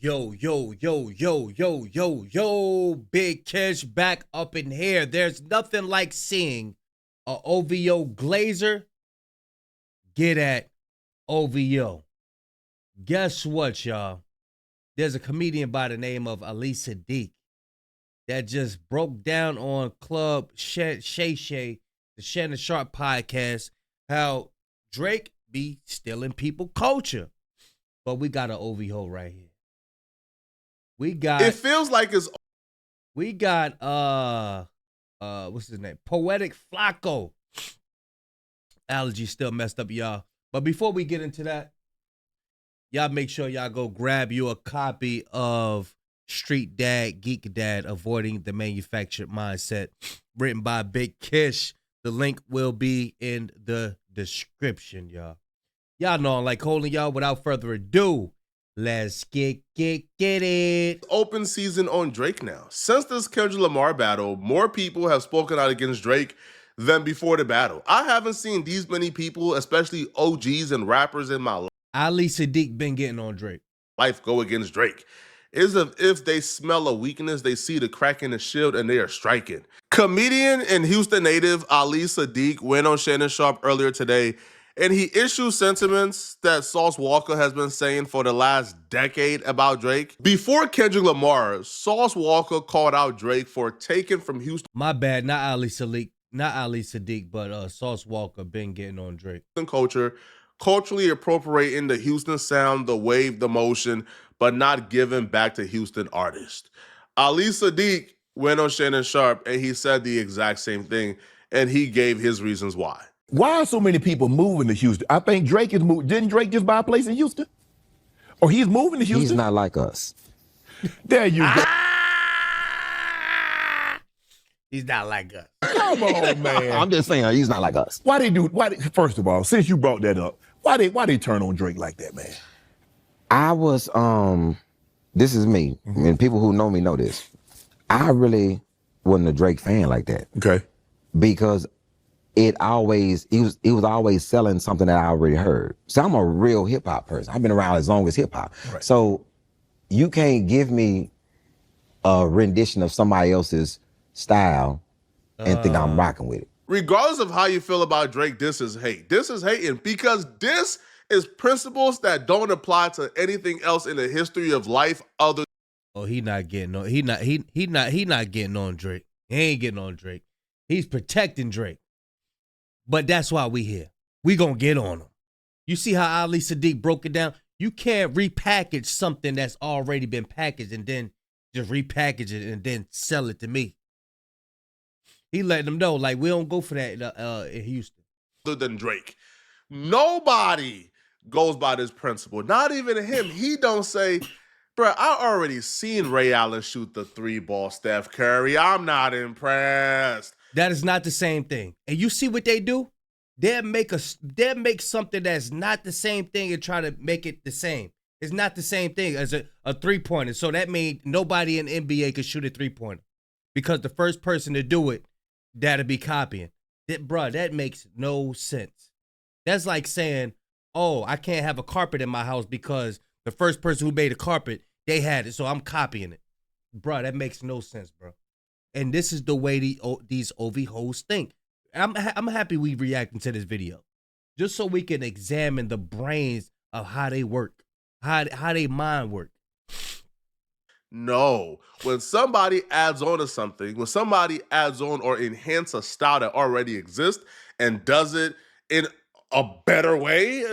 Yo, yo, yo, yo, yo, yo, yo, Big Kish back up in here. There's nothing like seeing a OVO Glazer get at OVO. Guess what, y'all? There's a comedian by the name of Ali Sadiq that just broke down on Club Shay Shay, the Shannon Sharp podcast, how Drake be stealing people culture. But we got an OVO right here. It feels like it's. We got what's his name? Poetic Flacco. Allergy still messed up, y'all. But before we get into that, y'all make sure y'all go grab you a copy of Street Dad, Geek Dad, Avoiding the Manufactured Mindset, written by Big Kish. The link will be in the description, y'all. Y'all know I like holding y'all. Without further ado, let's get it. Open season on Drake now. Since this Kendrick Lamar battle, more people have spoken out against Drake than before the battle. I haven't seen these many people, especially OGs and rappers in my Ali Sadiq been getting on Drake. life, go against Drake. Is if they smell a weakness, they see the crack in the shield and they are striking. Comedian and Houston native Ali Sadiq went on Shannon Sharp earlier today, and he issued sentiments that Sauce Walka has been saying for the last decade about Drake. Before Kendrick Lamar, Sauce Walka called out Drake for taking from Houston. My bad, not Ali Sadiq, but Sauce Walka been getting on Drake. Culture, culturally appropriating the Houston sound, the wave, the motion, but not giving back to Houston artists. Ali Sadiq went on Shannon Sharp and he said the exact same thing, and he gave his reasons why. Why are so many people moving to Houston? I think Drake is moving. Didn't Drake just buy a place in Houston? Or he's moving to Houston? He's not like us. There you go. He's not like us. Come on, man. I'm just saying, he's not like us. First of all, since you brought that up, why they turn on Drake like that, man? I was, this is me, and people who know me know this. I really wasn't a Drake fan like that. Okay. Because he was always selling something that I already heard. So I'm a real hip hop person. I've been around as long as hip hop. Right. So you can't give me a rendition of somebody else's style and think I'm rocking with it. Regardless of how you feel about Drake, this is hate. This is hating because this is principles that don't apply to anything else in the history of life other. Oh, he not getting on. He not getting on Drake. He ain't getting on Drake. He's protecting Drake. But that's why we here. We gonna get on him. You see how Ali Sadiq broke it down? You can't repackage something that's already been packaged and then just repackage it and then sell it to me. He letting them know, like, we don't go for that in Houston. Other than Drake. Nobody goes by this principle. Not even him. He don't say, bro, I already seen Ray Allen shoot the 3-ball Steph Curry. I'm not impressed. That is not the same thing. And you see what they do? They'll make something that's not the same thing and try to make it the same. It's not the same thing as a 3-pointer. So that means nobody in NBA can shoot a 3-pointer. Because the first person to do it, that'll be copying. That makes no sense. That's like saying, oh, I can't have a carpet in my house because the first person who made a carpet, they had it, so I'm copying it. Bruh, that makes no sense, bro. And this is the way these OV hoes think. I'm happy we reacting to this video. Just so we can examine the brains of how they work, how they mind work. No. When somebody adds on to something, when somebody adds on or enhance a style that already exists and does it in a better way,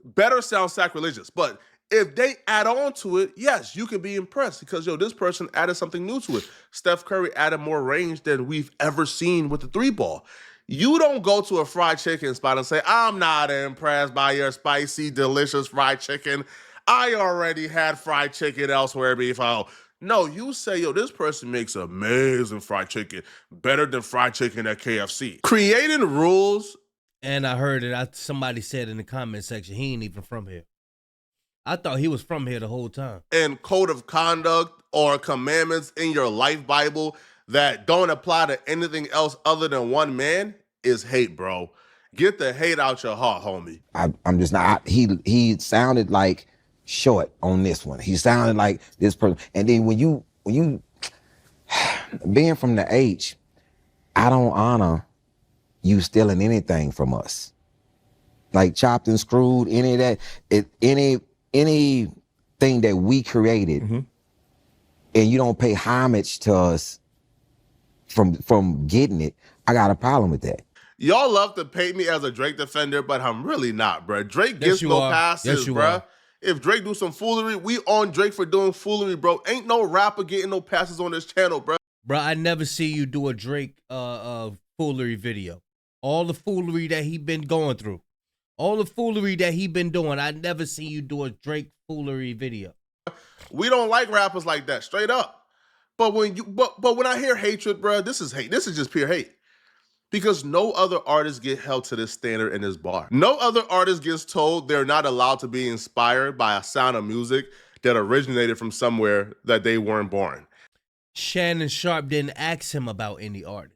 better sounds sacrilegious. But if they add on to it, yes, you can be impressed because, this person added something new to it. Steph Curry added more range than we've ever seen with the 3-ball. You don't go to a fried chicken spot and say, I'm not impressed by your spicy, delicious fried chicken. I already had fried chicken elsewhere before. No, you say, this person makes amazing fried chicken, better than fried chicken at KFC. Creating rules. And I heard it. Somebody said in the comment section, he ain't even from here. I thought he was from here the whole time. And code of conduct or commandments in your life Bible that don't apply to anything else other than one man is hate, bro. Get the hate out your heart, homie. I'm just not. He sounded like short on this one. He sounded like this person. And then when you being from the H, I don't honor you stealing anything from us. Like chopped and screwed, any of that, anything that we created, and you don't pay homage to us from getting it, I got a problem with that. Y'all love to paint me as a Drake defender, but I'm really not, bro. Drake gets you no are. passes, Yes, you bro. are. If Drake do some foolery, we on Drake for doing foolery, bro. Ain't no rapper getting no passes on this channel, bro. Bro, I never see you do a Drake foolery video. All the foolery that he been going through. All the foolery that he been doing. I never see you do a Drake foolery video. We don't like rappers like that, straight up. But when when I hear hatred, bro, this is hate. This is just pure hate. Because no other artist get held to this standard in this bar. No other artist gets told they're not allowed to be inspired by a sound of music that originated from somewhere that they weren't born. Shannon Sharp didn't ask him about any artist.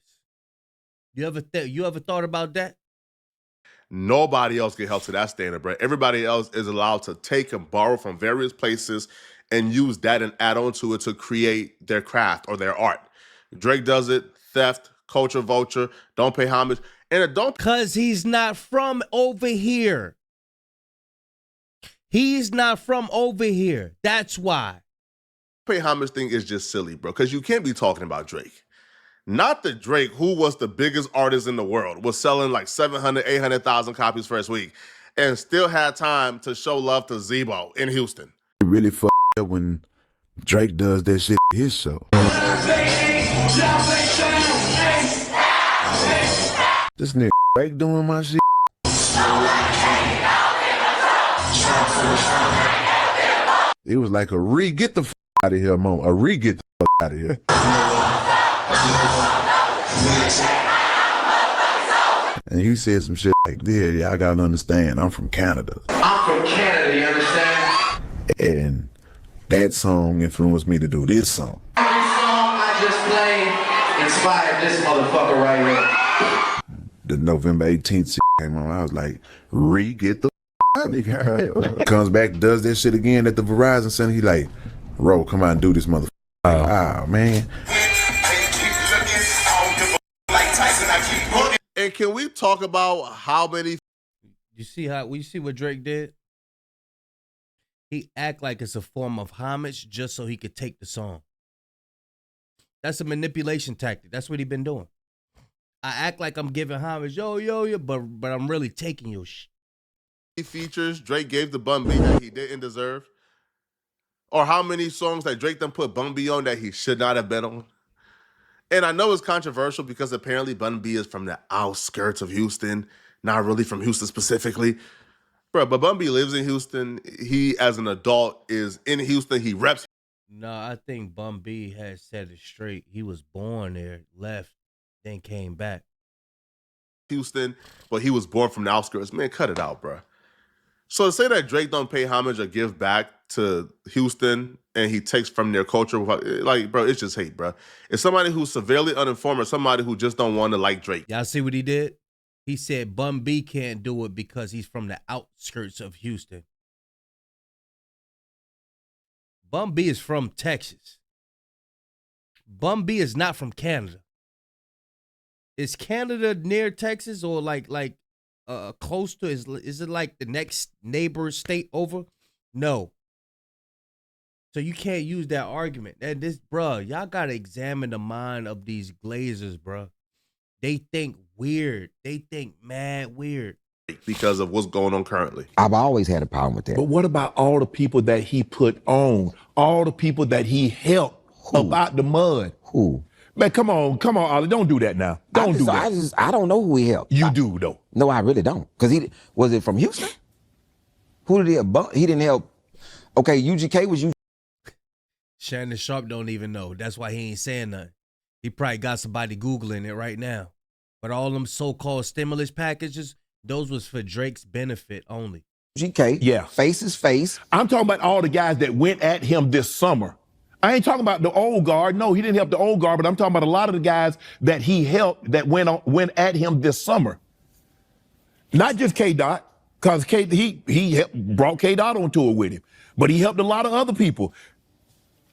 You ever thought about that? Nobody else get held to that standard, bro. Everybody else is allowed to take and borrow from various places and use that and add on to it to create their craft or their art. Drake does it, theft, culture vulture, don't pay homage, and it don't Cause he's not from over here. He's not from over here. That's why. pay homage thing is just silly, bro, because you can't be talking about Drake. Not the Drake, who was the biggest artist in the world, was selling like 700, 800,000 copies first week, and still had time to show love to Zebo in Houston. It really fucked up when Drake does that shit at his show. This nigga Drake doing my shit. It was like a get the out of here moment. A get the out of here. And he said some shit like, yeah, I gotta understand, I'm from Canada. I'm from Canada, you understand? And that song influenced me to do this song. Every song I just played inspired this motherfucker right here. The November 18th shit came on, I was like, get the out of here. Comes back, does that shit again at the Verizon Center, he like, Ro, come on and do this motherfucker. Ah, man. And can we talk about how many You see what Drake did? He act like it's a form of homage just so he could take the song. That's a manipulation tactic. That's what he been doing. I act like I'm giving homage, yo, but I'm really taking your shit. features Drake gave to Bun B that he didn't deserve? Or how many songs that Drake done put Bun B on that he should not have been on? And I know it's controversial because apparently Bun B is from the outskirts of Houston, not really from Houston specifically. Bro, but Bun B lives in Houston. He, as an adult, is in Houston. He reps No, I think Bun B has said it straight. He was born there, left, then came back. Houston, but he was born from the outskirts. Man, cut it out, bro. So to say that Drake don't pay homage or give back to Houston and he takes from their culture, like, bro, it's just hate, bro. It's somebody who's severely uninformed or somebody who just don't want to like Drake. Y'all see what he did? He said Bun B can't do it because he's from the outskirts of Houston. Bun B is from Texas. Bun B is not from Canada. Is Canada near Texas or like close to? Is it like the next neighbor state over? No. So you can't use that argument. And this, bruh, y'all gotta examine the mind of these glazers, bruh. They think weird. They think mad weird. Because of what's going on currently. I've always had a problem with that. But what about all the people that he put on? All the people that he helped up out the mud? Who? Man, come on, Ollie, don't do that now. Don't do that. I don't know who he helped. You do, though. No, I really don't. Because was it from Houston? Who did he help? He didn't help. Okay, UGK was you. Shannon Sharp don't even know. That's why he ain't saying nothing. He probably got somebody Googling it right now. But all them so-called stimulus packages, those was for Drake's benefit only. UGK. Yeah. Face is face. I'm talking about all the guys that went at him this summer. I ain't talking about the old guard. No, he didn't help the old guard, but I'm talking about a lot of the guys that he helped that went at him this summer. Not just K-Dot, because he brought K-Dot on tour with him. but he helped a lot of other people.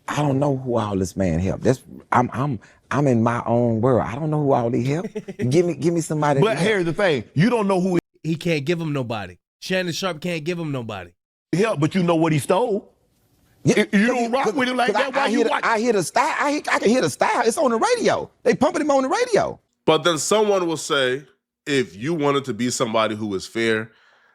I don't know who all this man helped. I'm in my own world. I don't know who all he helped. give me somebody. But here's the thing: you don't know who He can't give him nobody. Shannon Sharp can't give him nobody. he helped, but you know what he stole. Yeah, You don't rock with him like that. Why you watch? I hear the style. I can hear the style. It's on the radio. They pumping him on the radio. But then someone will say, if you wanted to be somebody who was fair,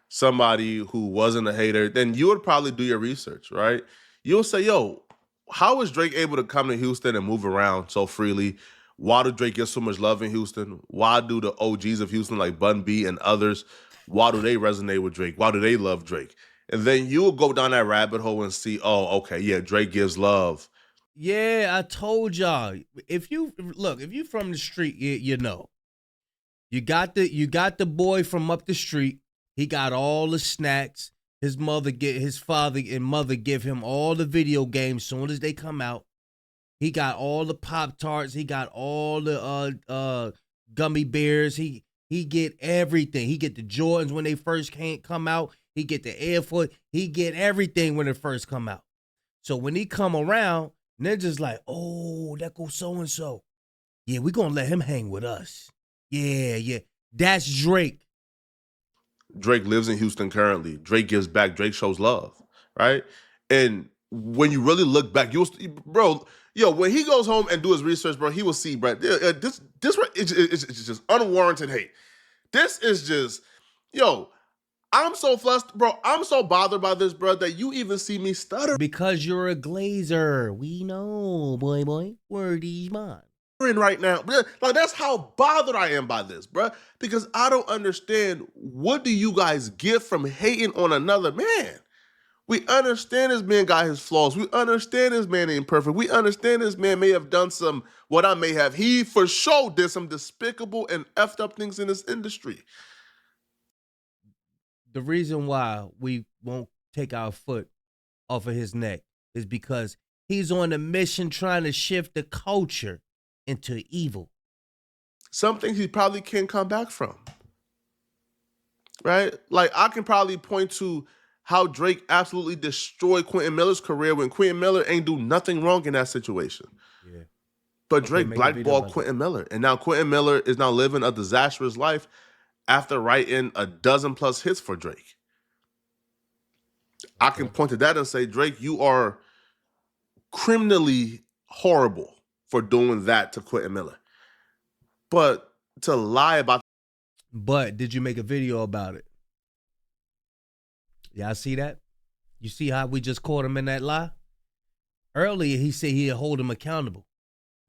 somebody who wasn't a hater, then you would probably do your research, right? You'll say, yo, how is Drake able to come to Houston and move around so freely? Why do Drake get so much love in Houston? Why do the OGs of Houston like Bun B and others, why do they resonate with Drake? Why do they love Drake? And then you will go down that rabbit hole and see, oh, okay, yeah, Drake gives love. Yeah, I told y'all. If you from the street, you know. You got the boy from up the street. He got all the snacks. His father and mother give him all the video games soon as they come out. He got all the Pop-Tarts. He got all the gummy bears. He get everything. He get the Jordans when they first come out. He get the Air Force. He get everything when it first come out. So when he come around, niggas like, oh, that goes so-and-so. Yeah, we gonna let him hang with us. Yeah. That's Drake. Drake lives in Houston currently. Drake gives back. Drake shows love, right? And when you really look back, when he goes home and do his research, bro, he will see, bro, this it's just unwarranted hate. This is just, I'm so flustered, bro. I'm so bothered by this, bro, that you even see me stutter. Because you're a glazer. We know, boy. Word is mine. Right now, like that's how bothered I am by this, bro. Because I don't understand, what do you guys get from hating on another man? We understand this man got his flaws. We understand this man ain't perfect. We understand this man may have done he for sure did some despicable and effed up things in this industry. The reason why we won't take our foot off of his neck is because he's on a mission trying to shift the culture into evil. Some things he probably can't come back from. Right? Like, I can probably point to how Drake absolutely destroyed Quentin Miller's career when Quentin Miller ain't do nothing wrong in that situation. Yeah. But Drake blackballed Quentin Miller. And now Quentin Miller is now living a disastrous life after writing a dozen plus hits for Drake. Okay. I can point to that and say, Drake, you are criminally horrible for doing that to Quentin Miller. But to lie about... But did you make a video about it? Y'all see that? You see how we just caught him in that lie? Earlier, he said he'd hold him accountable.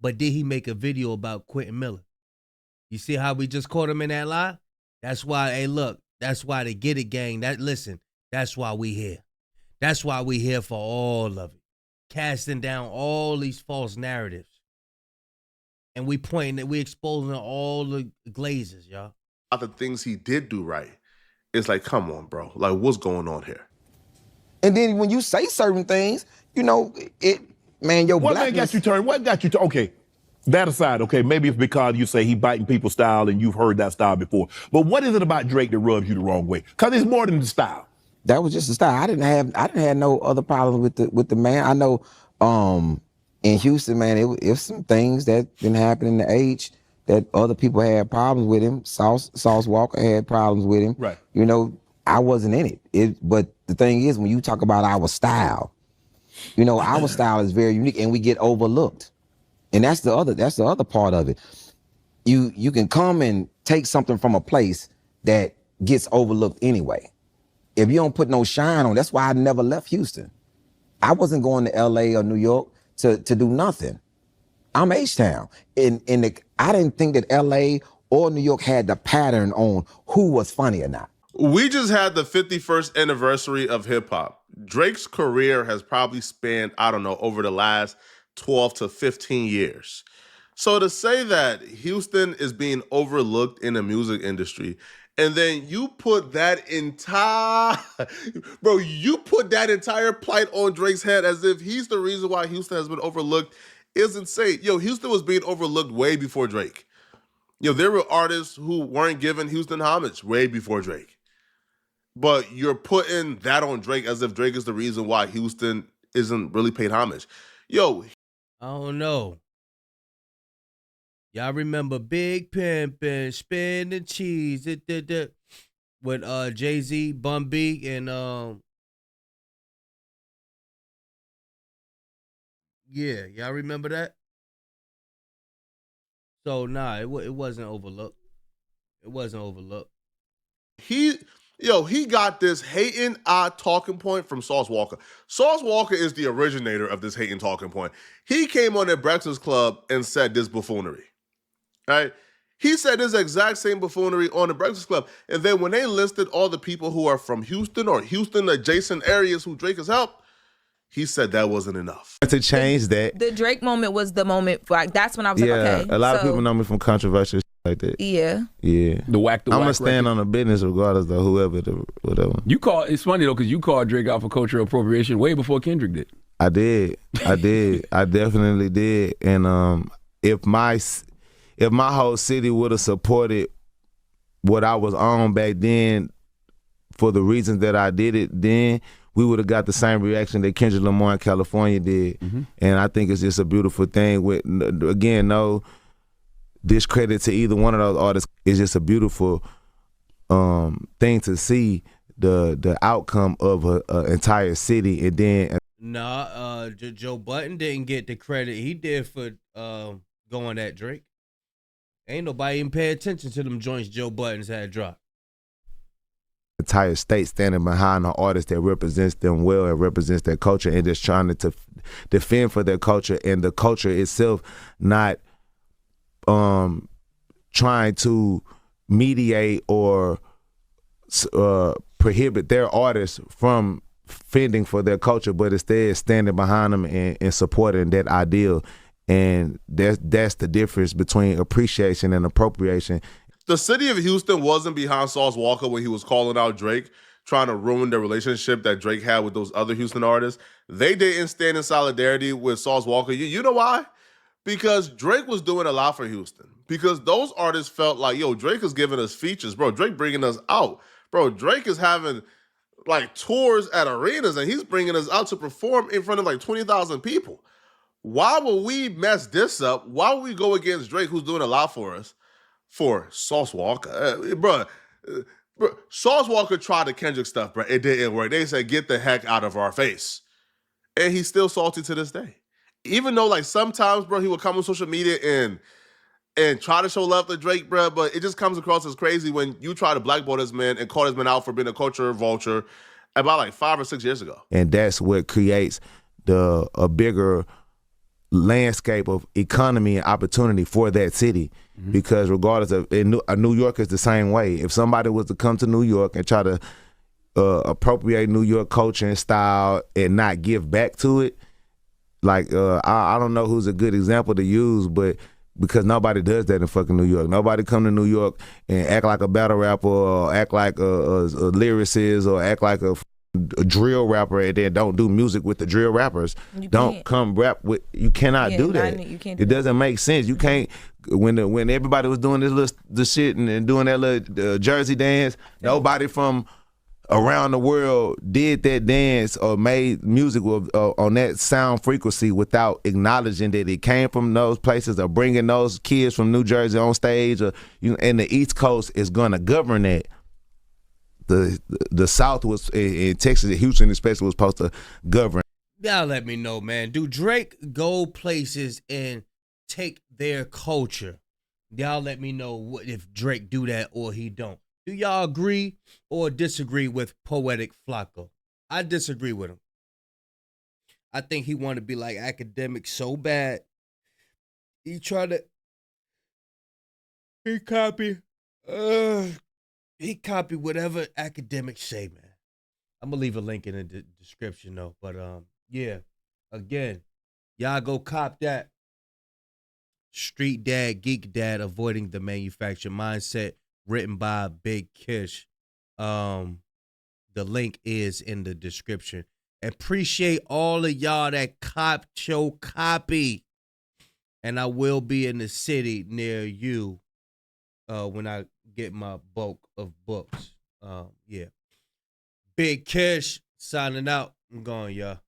But did he make a video about Quentin Miller? You see how we just caught him in that lie? That's why, hey, look, that's why they get it, gang. That's why we here. That's why we here for all of it. Casting down all these false narratives. And we exposing all the glazes, y'all. The things he did do right. It's like, come on, bro. Like, what's going on here? And then when you say certain things, your blackness... What got you to, okay, that aside, okay, maybe it's because you say he biting people's style and you've heard that style before. But what is it about Drake that rubs you the wrong way? Because it's more than the style. That was just the style. I didn't have no other problems with the man. I know in Houston, man, it was some things that didn't happen in the age that other people had problems with him. Sauce Walka had problems with him. Right. I wasn't in it. But the thing is, when you talk about our style, our style is very unique and we get overlooked. And that's the other part of it. You can come and take something from a place that gets overlooked anyway. If you don't put no shine on, that's why I never left Houston. I wasn't going to LA or New York to do nothing. I'm H-Town. And I didn't think that LA or New York had the pattern on who was funny or not. We just had the 51st anniversary of hip hop. Drake's career has probably spanned, I don't know, over the last 12 to 15 years. So to say that Houston is being overlooked in the music industry, and then you put that entire plight on Drake's head as if he's the reason why Houston has been overlooked, is insane. Houston was being overlooked way before Drake. There were artists who weren't giving Houston homage way before Drake. But you're putting that on Drake as if Drake is the reason why Houston isn't really paid homage. Yo, I don't know. Y'all remember Big Pimpin', Spinning Cheese, with Jay-Z, Bun B, and yeah, y'all remember that? So nah, it wasn't overlooked. It wasn't overlooked. he he got this hating talking point from Sauce Walka. Sauce Walka is the originator of this hating talking point. He came on the Breakfast Club and said this buffoonery. Right? He said this exact same buffoonery on the Breakfast Club. And then when they listed all the people who are from Houston or Houston adjacent areas who Drake has helped, he said that wasn't enough. To change that. The Drake moment was the moment, like, that's when I was like, okay. A lot of people know me from controversial shit like that. Yeah. Yeah. The whack I'm gonna stand on the business regardless of whatever. It's funny though, because you called Drake out for cultural appropriation way before Kendrick did. I did. I definitely did. And if my whole city would have supported what I was on back then for the reasons that I did it then, we would have got the same reaction that Kendrick Lamar in California did. Mm-hmm. And I think it's just a beautiful thing. With, again, no discredit to either one of those artists. It's just a beautiful thing to see the outcome of an entire city. And then Joe Budden didn't get the credit he did for going at Drake. Ain't nobody even pay attention to them joints Joe Budden's had dropped. Entire state standing behind an artist that represents them well and represents their culture and just trying to defend for their culture, and the culture itself not trying to mediate or prohibit their artists from fending for their culture, but instead standing behind them and supporting that ideal. And that's the difference between appreciation and appropriation. The city of Houston wasn't behind Sauce Walka when he was calling out Drake, trying to ruin the relationship that Drake had with those other Houston artists. They didn't stand in solidarity with Sauce Walka. You know why? Because Drake was doing a lot for Houston. Because those artists felt like, yo, Drake is giving us features. Bro, Drake bringing us out. Bro, Drake is having like tours at arenas and he's bringing us out to perform in front of like 20,000 people. Why would we mess this up? Why would we go against Drake, who's doing a lot for us, for Sauce Walka? Bro, Sauce Walka tried the Kendrick stuff, bro. It didn't work. They said, get the heck out of our face. And he's still salty to this day. Even though, like, sometimes, bro, he would come on social media and try to show love to Drake, bro, but it just comes across as crazy when you try to blackball this man and call this man out for being a culture vulture about, like, 5 or 6 years ago. And that's what creates a bigger landscape of economy and opportunity for that city. Mm-hmm. Because regardless of, New York is the same way. If somebody was to come to New York and try to appropriate New York culture and style and not give back to it, like I don't know who's a good example to use, but because nobody does that in fucking New York. Nobody come to New York and act like a battle rapper or act like a lyricist or act like a drill rapper and then don't do music with the drill rappers. Don't come rap with. You cannot do that. You can't do it doesn't make sense. You can't. When everybody was doing the shit and doing that little Jersey dance, nobody from around the world did that dance or made music on that sound frequency without acknowledging that it came from those places or bringing those kids from New Jersey on stage. Or and the East Coast is gonna govern that. The South was in Texas, Houston especially, was supposed to govern. Y'all let me know, man. Do Drake go places and take their culture? Y'all let me know if Drake do that or he don't. Do y'all agree or disagree with Poetic Flocka? I disagree with him. I think he want to be like Academic so bad. He copy whatever Academic say, man. I'm gonna leave a link in the description though. But yeah, again, y'all go cop that. Street Dad, Geek Dad, Avoiding the Manufactured Mindset, written by Big Kish. The link is in the description. Appreciate all of y'all that copped your copy. And I will be in the city near you when I get my bulk of books. Yeah. Big Kish signing out. I'm going, y'all.